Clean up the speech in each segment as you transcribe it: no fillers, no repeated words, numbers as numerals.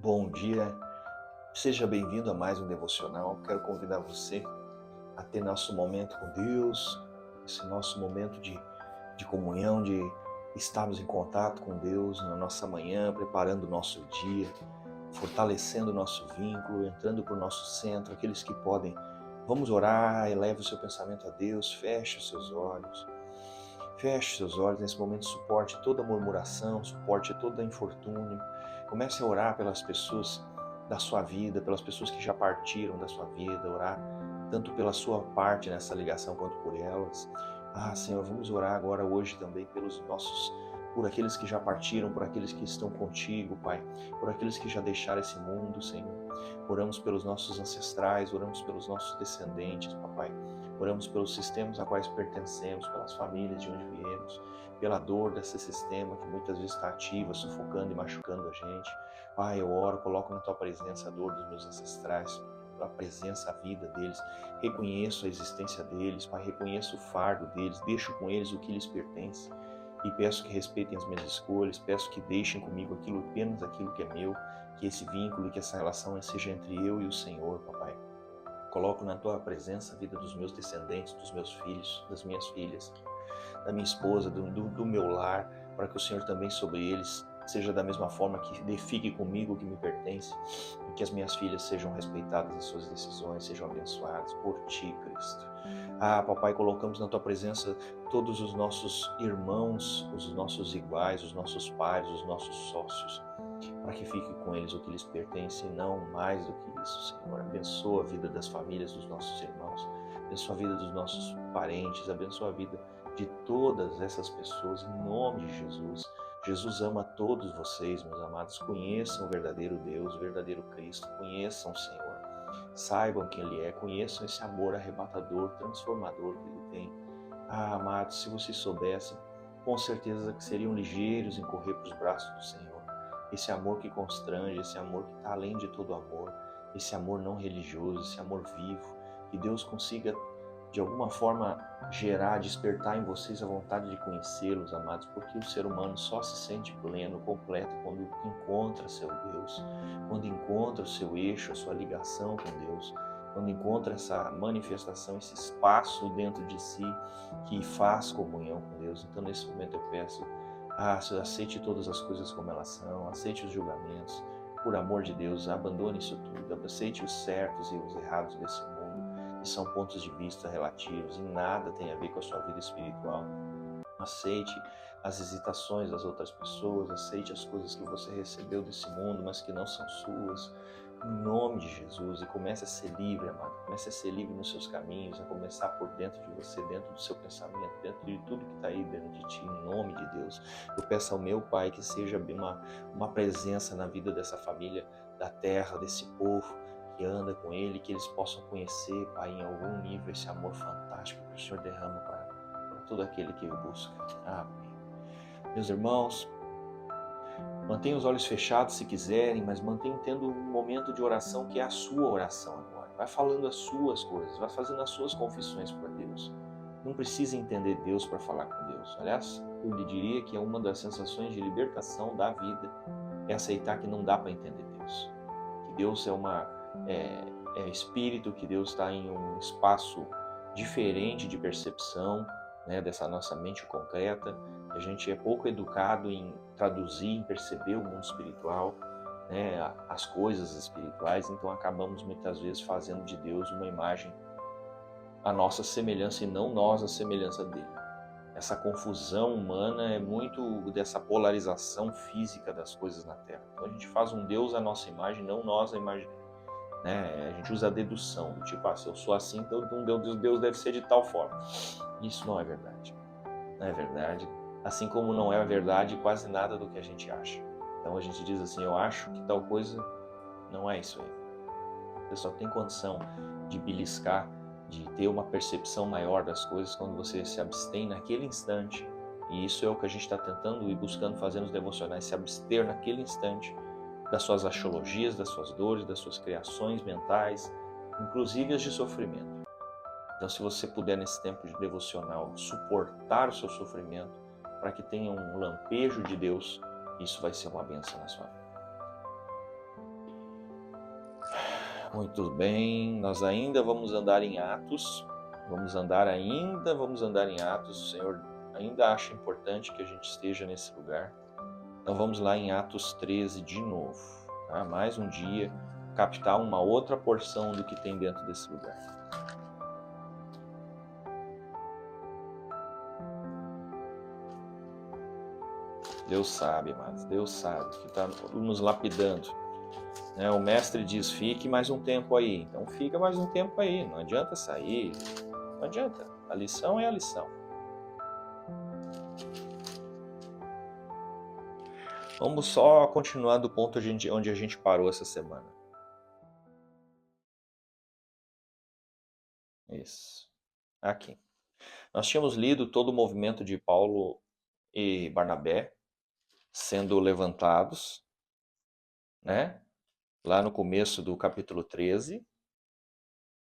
Bom dia, seja bem-vindo a mais um devocional. Quero convidar você a ter nosso momento com Deus, esse nosso momento de comunhão, de estarmos em contato com Deus na nossa manhã, preparando o nosso dia, fortalecendo o nosso vínculo, entrando para o nosso centro. Aqueles que podem, vamos orar, eleve o seu pensamento a Deus, feche os seus olhos. Feche seus olhos nesse momento, suporte toda murmuração, suporte toda infortúnio. Comece a orar pelas pessoas da sua vida, pelas pessoas que já partiram da sua vida, orar tanto pela sua parte nessa ligação quanto por elas. Senhor, vamos orar agora hoje também por aqueles que já partiram, por aqueles que estão contigo, Pai, por aqueles que já deixaram esse mundo, Senhor. Oramos pelos nossos ancestrais, oramos pelos nossos descendentes, Papai. Oramos pelos sistemas a quais pertencemos, pelas famílias de onde viemos, pela dor desse sistema que muitas vezes está ativa, sufocando e machucando a gente. Pai, eu oro, coloco na Tua presença a dor dos meus ancestrais, a presença, a vida deles. Reconheço a existência deles, Pai, reconheço o fardo deles, deixo com eles o que lhes pertence. E peço que respeitem as minhas escolhas, peço que deixem comigo apenas aquilo que é meu, que esse vínculo e que essa relação seja entre eu e o Senhor, Papai. Coloco na Tua presença a vida dos meus descendentes, dos meus filhos, das minhas filhas, da minha esposa, do meu lar, para que o Senhor também sobre eles seja da mesma forma que fique comigo o que me pertence, e que as minhas filhas sejam respeitadas em suas decisões, sejam abençoadas por Ti, Cristo. Papai, colocamos na Tua presença todos os nossos irmãos, os nossos iguais, os nossos pais, os nossos sócios, para que fique com eles o que lhes pertence e não mais do que isso, Senhor. Abençoa a vida das famílias dos nossos irmãos, abençoa a vida dos nossos parentes, abençoa a vida de todas essas pessoas, em nome de Jesus. Jesus ama todos vocês, meus amados. Conheçam o verdadeiro Deus, o verdadeiro Cristo. Conheçam o Senhor. Saibam quem Ele é. Conheçam esse amor arrebatador, transformador que Ele tem. Amados, se vocês soubessem, com certeza que seriam ligeiros em correr para os braços do Senhor. Esse amor que constrange, esse amor que está além de todo amor, esse amor não religioso, esse amor vivo, que Deus consiga de alguma forma gerar, despertar em vocês a vontade de conhecê-los, amados, porque o ser humano só se sente pleno, completo, quando encontra seu Deus, quando encontra o seu eixo, a sua ligação com Deus, quando encontra essa manifestação, esse espaço dentro de si que faz comunhão com Deus. Então, nesse momento eu peço, aceite todas as coisas como elas são, aceite os julgamentos, por amor de Deus, abandone isso tudo, aceite os certos e os errados desse mundo, que são pontos de vista relativos e nada tem a ver com a sua vida espiritual. Aceite as hesitações das outras pessoas, aceite as coisas que você recebeu desse mundo, mas que não são suas, em nome de Jesus, e comece a ser livre, amado. Comece a ser livre nos seus caminhos, a começar por dentro de você, dentro do seu pensamento, dentro de tudo que está aí dentro de ti, em nome de Deus. Eu peço ao meu Pai que seja uma presença na vida dessa família da terra, desse povo que anda com Ele, que eles possam conhecer, Pai, em algum nível esse amor fantástico que o Senhor derrama para todo aquele que o busca. Amém. Meus irmãos, mantenham os olhos fechados se quiserem, mas mantenham tendo um momento de oração que é a sua oração agora. Vai falando as suas coisas, vai fazendo as suas confissões para Deus. Não precisa entender Deus para falar com Deus. Aliás, eu lhe diria que é uma das sensações de libertação da vida, é aceitar que não dá para entender Deus. Que Deus é espírito, que Deus está em um espaço diferente de percepção, né, dessa nossa mente concreta. A gente é pouco educado em traduzir, em perceber o mundo espiritual, né, as coisas espirituais, então acabamos muitas vezes fazendo de Deus uma imagem à nossa semelhança e não nós a semelhança dele. Essa confusão humana é muito dessa polarização física das coisas na Terra. Então a gente faz um Deus à nossa imagem, não nós a imagem dele. Né? A gente usa a dedução, do tipo, se eu sou assim, então Deus deve ser de tal forma. Isso não é verdade. Não é verdade. Assim como não é verdade quase nada do que a gente acha. Então a gente diz assim, eu acho que tal coisa não é isso aí. Você só tem condição de beliscar, de ter uma percepção maior das coisas quando você se abstém naquele instante. E isso é o que a gente está tentando e buscando fazer nos devocionais, se abster naquele instante das suas axiologias, das suas dores, das suas criações mentais, inclusive as de sofrimento. Então, se você puder nesse tempo de devocional suportar o seu sofrimento para que tenha um lampejo de Deus, isso vai ser uma bênção na sua vida. Muito bem, nós ainda vamos andar em Atos, vamos andar em Atos, o Senhor ainda acha importante que a gente esteja nesse lugar. Então vamos lá em Atos 13 de novo, tá? Mais um dia, captar uma outra porção do que tem dentro desse lugar. Deus sabe, amados, Deus sabe que está nos lapidando. O mestre diz, fique mais um tempo aí. Então fica mais um tempo aí, não adianta sair, não adianta. A lição é a lição. Vamos só continuar do ponto onde a gente parou essa semana. Isso. Aqui. Nós tínhamos lido todo o movimento de Paulo e Barnabé sendo levantados, né? Lá no começo do capítulo 13.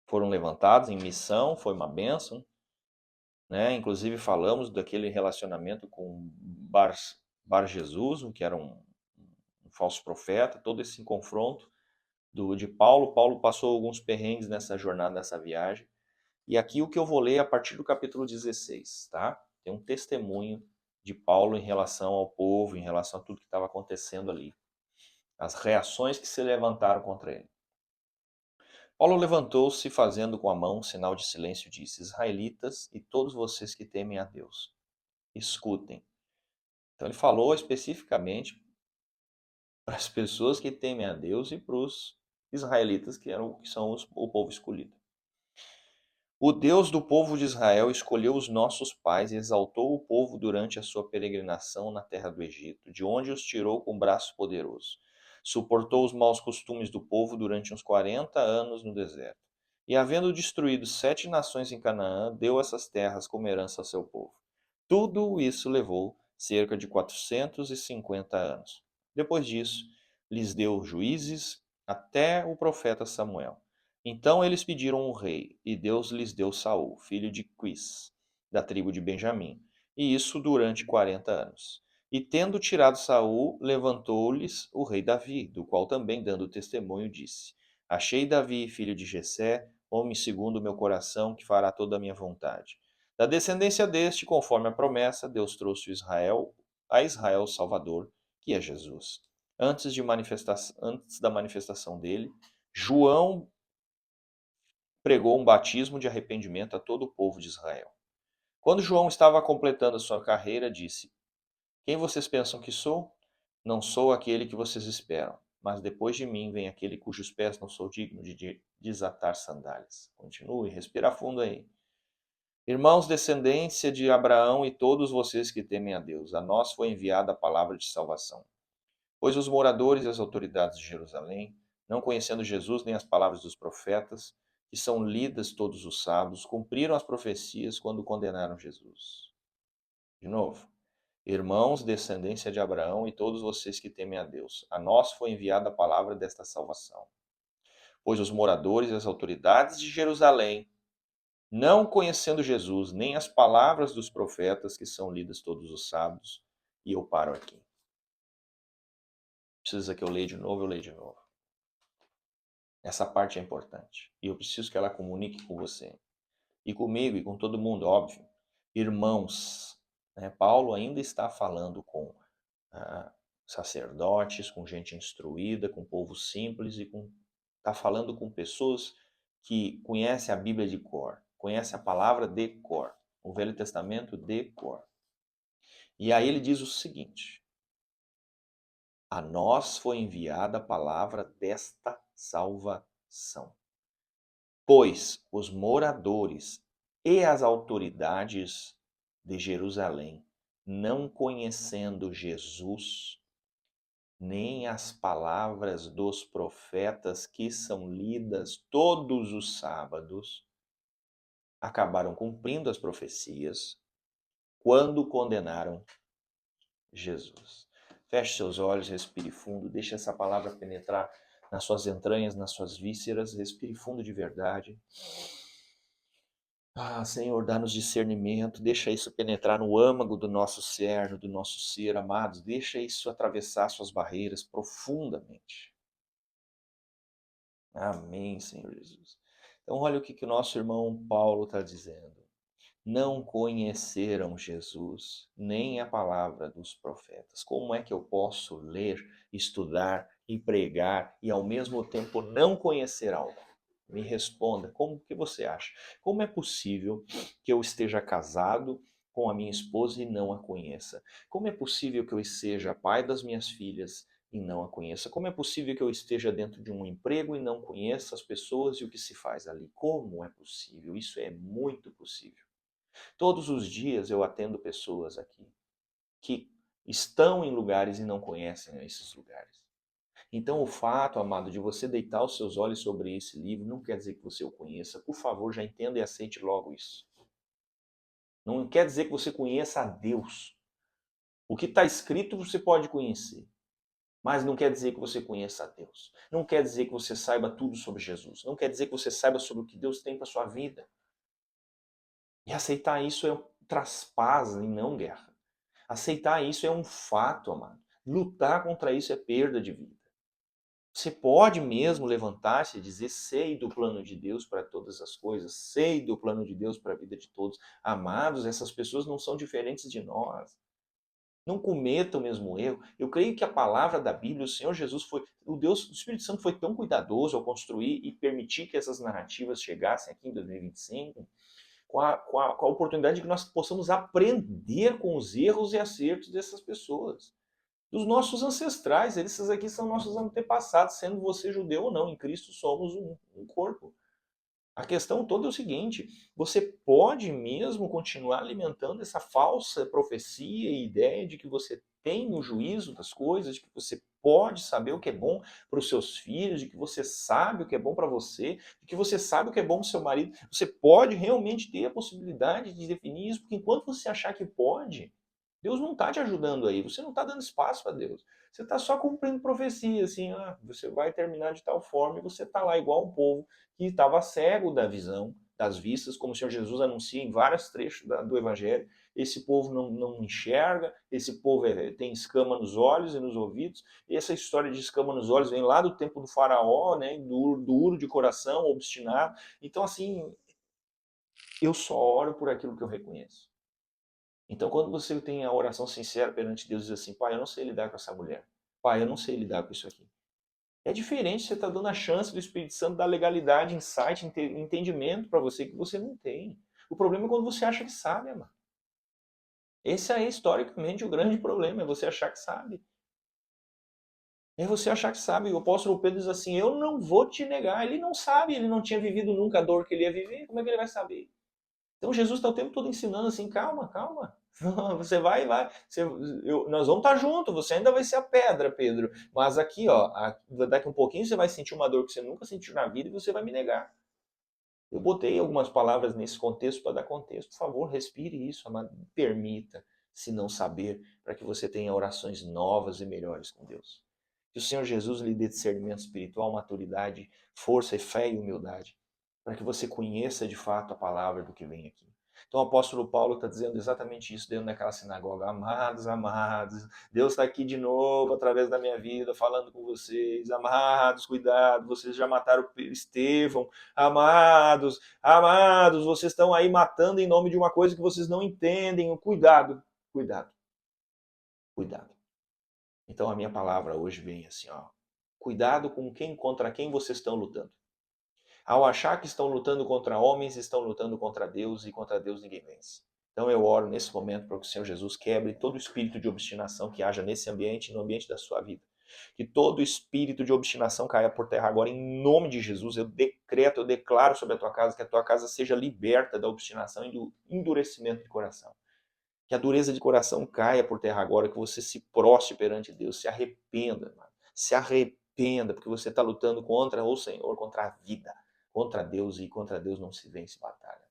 Foram levantados em missão, foi uma bênção, né? Inclusive falamos daquele relacionamento com Bar Jesus, que era um falso profeta, todo esse confronto de Paulo. Paulo passou alguns perrengues nessa jornada, nessa viagem. E aqui o que eu vou ler é a partir do capítulo 16, tá? Tem um testemunho de Paulo em relação ao povo, em relação a tudo que estava acontecendo ali. As reações que se levantaram contra ele. Paulo levantou-se, fazendo com a mão sinal de silêncio, disse: Israelitas e todos vocês que temem a Deus, escutem. Então ele falou especificamente para as pessoas que temem a Deus e para os israelitas, que são o povo escolhido. O Deus do povo de Israel escolheu os nossos pais e exaltou o povo durante a sua peregrinação na terra do Egito, de onde os tirou com braço poderoso. Suportou os maus costumes do povo durante uns 40 anos no deserto. E, havendo destruído 7 nações em Canaã, deu essas terras como herança ao seu povo. Tudo isso levou cerca de 450 anos. Depois disso, lhes deu juízes até o profeta Samuel. Então eles pediram um rei, e Deus lhes deu Saul, filho de Quis, da tribo de Benjamim, e isso durante 40 anos. E tendo tirado Saul, levantou-lhes o rei Davi, do qual também, dando testemunho, disse: Achei Davi, filho de Jessé, homem segundo o meu coração, que fará toda a minha vontade. Da descendência deste, conforme a promessa, Deus trouxe a Israel o Salvador, que é Jesus. Antes da manifestação dele, João pregou um batismo de arrependimento a todo o povo de Israel. Quando João estava completando a sua carreira, disse: Quem vocês pensam que sou? Não sou aquele que vocês esperam, mas depois de mim vem aquele cujos pés não sou digno de desatar sandálias. Continue, respira fundo aí. Irmãos, descendência de Abraão e todos vocês que temem a Deus, a nós foi enviada a palavra de salvação. Pois os moradores e as autoridades de Jerusalém, não conhecendo Jesus nem as palavras dos profetas, que são lidas todos os sábados, cumpriram as profecias quando condenaram Jesus. De novo, irmãos, descendência de Abraão e todos vocês que temem a Deus, a nós foi enviada a palavra desta salvação. Pois os moradores e as autoridades de Jerusalém, não conhecendo Jesus nem as palavras dos profetas que são lidas todos os sábados, e eu paro aqui. Precisa que eu leia de novo, eu leio de novo. Essa parte é importante. E eu preciso que ela comunique com você. E comigo e com todo mundo, óbvio. Irmãos, né? Paulo ainda está falando com sacerdotes, com gente instruída, com povo simples está falando com pessoas que conhecem a Bíblia de cor, conhecem a palavra de cor, o Velho Testamento de cor. E aí ele diz o seguinte: a nós foi enviada a palavra desta salvação. Pois os moradores e as autoridades de Jerusalém, não conhecendo Jesus, nem as palavras dos profetas que são lidas todos os sábados, acabaram cumprindo as profecias quando condenaram Jesus. Feche seus olhos, respire fundo, deixe essa palavra penetrar nas suas entranhas, nas suas vísceras, respire fundo de verdade. Senhor, dá-nos discernimento, deixa isso penetrar no âmago do nosso cerne, do nosso ser, amados, deixa isso atravessar suas barreiras profundamente. Amém, Senhor Jesus. Então, olha o que o nosso irmão Paulo está dizendo. Não conheceram Jesus, nem a palavra dos profetas. Como é que eu posso ler, estudar e pregar e ao mesmo tempo não conhecer algo? Me responda, como que você acha? Como é possível que eu esteja casado com a minha esposa e não a conheça? Como é possível que eu seja pai das minhas filhas e não a conheça? Como é possível que eu esteja dentro de um emprego e não conheça as pessoas e o que se faz ali? Como é possível? Isso é muito possível. Todos os dias eu atendo pessoas aqui que estão em lugares e não conhecem esses lugares. Então, o fato, amado, de você deitar os seus olhos sobre esse livro não quer dizer que você o conheça. Por favor, já entenda e aceite logo isso. Não quer dizer que você conheça a Deus. O que está escrito você pode conhecer, mas não quer dizer que você conheça a Deus. Não quer dizer que você saiba tudo sobre Jesus. Não quer dizer que você saiba sobre o que Deus tem para sua vida. E aceitar isso é traz paz e não guerra. Aceitar isso é um fato, amado. Lutar contra isso é perda de vida. Você pode mesmo levantar-se e dizer: sei do plano de Deus para todas as coisas, sei do plano de Deus para a vida de todos. Amados, essas pessoas não são diferentes de nós. Não cometam o mesmo erro. Eu creio que a palavra da Bíblia, o Senhor Jesus foi, o Espírito Santo foi tão cuidadoso ao construir e permitir que essas narrativas chegassem aqui em 2025, com a oportunidade de que nós possamos aprender com os erros e acertos dessas pessoas. Dos nossos ancestrais, esses aqui são nossos antepassados, sendo você judeu ou não, em Cristo somos um corpo. A questão toda é o seguinte: você pode mesmo continuar alimentando essa falsa profecia e ideia de que você tem o juízo das coisas, de que você pode saber o que é bom para os seus filhos, de que você sabe o que é bom para você, de que você sabe o que é bom para o seu marido. Você pode realmente ter a possibilidade de definir isso, porque enquanto você achar que pode, Deus não está te ajudando aí, você não está dando espaço para Deus. Você está só cumprindo profecia, assim, você vai terminar de tal forma e você está lá igual um povo que estava cego da visão, das vistas, como o Senhor Jesus anuncia em vários trechos do Evangelho. Esse povo não enxerga, esse povo tem escama nos olhos e nos ouvidos. E essa história de escama nos olhos vem lá do tempo do faraó, né, duro de coração, obstinado. Então, assim, eu só oro por aquilo que eu reconheço. Então, quando você tem a oração sincera perante Deus e diz assim: pai, eu não sei lidar com essa mulher. Pai, eu não sei lidar com isso aqui. É diferente, você está dando a chance do Espírito Santo dar legalidade, insight, entendimento para você que você não tem. O problema é quando você acha que sabe, mano. Esse é historicamente o grande problema, é você achar que sabe. É você achar que sabe. O apóstolo Pedro diz assim: eu não vou te negar. Ele não sabe, ele não tinha vivido nunca a dor que ele ia viver. Como é que ele vai saber? Então Jesus está o tempo todo ensinando assim: calma, calma. Você vai. Nós vamos estar juntos, você ainda vai ser a pedra, Pedro. Mas aqui, ó, daqui um pouquinho você vai sentir uma dor que você nunca sentiu na vida e você vai me negar. Eu botei algumas palavras nesse contexto para dar contexto. Por favor, respire isso, amado. Permita, se não saber, para que você tenha orações novas e melhores com Deus. Que o Senhor Jesus lhe dê discernimento espiritual, maturidade, força e fé e humildade, para que você conheça de fato a palavra do que vem aqui. Então o apóstolo Paulo está dizendo exatamente isso dentro daquela sinagoga. Amados, amados, Deus está aqui de novo através da minha vida falando com vocês. Amados, cuidado, vocês já mataram Estevão. Amados, amados, vocês estão aí matando em nome de uma coisa que vocês não entendem. Cuidado, cuidado, cuidado. Então a minha palavra hoje vem assim, ó. Cuidado com quem, contra quem vocês estão lutando. Ao achar que estão lutando contra homens, estão lutando contra Deus e contra Deus ninguém vence. Então eu oro nesse momento para que o Senhor Jesus quebre todo espírito de obstinação que haja nesse ambiente e no ambiente da sua vida. Que todo espírito de obstinação caia por terra agora em nome de Jesus. Eu decreto, eu declaro sobre a tua casa que a tua casa seja liberta da obstinação e do endurecimento de coração. Que a dureza de coração caia por terra agora, que você se prostre perante Deus, se arrependa, mano. Se arrependa, porque você está lutando contra o Senhor, contra a vida, contra Deus, e contra Deus não se vence batalha.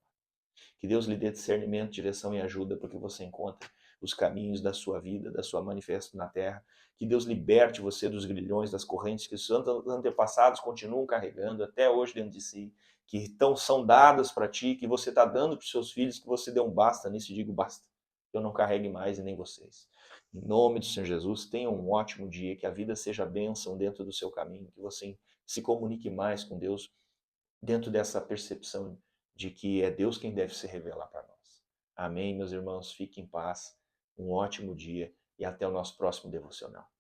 Que Deus lhe dê discernimento, direção e ajuda para que você encontre os caminhos da sua vida, da sua manifesto na terra. Que Deus liberte você dos grilhões, das correntes que os antepassados continuam carregando até hoje dentro de si, que são dadas para ti, que você está dando para os seus filhos, que você dê um basta nisso e digo basta. Eu não carregue mais e nem vocês. Em nome do Senhor Jesus, tenha um ótimo dia, que a vida seja bênção dentro do seu caminho, que você se comunique mais com Deus dentro dessa percepção de que é Deus quem deve se revelar para nós. Amém, meus irmãos? Fiquem em paz, um ótimo dia e até o nosso próximo devocional.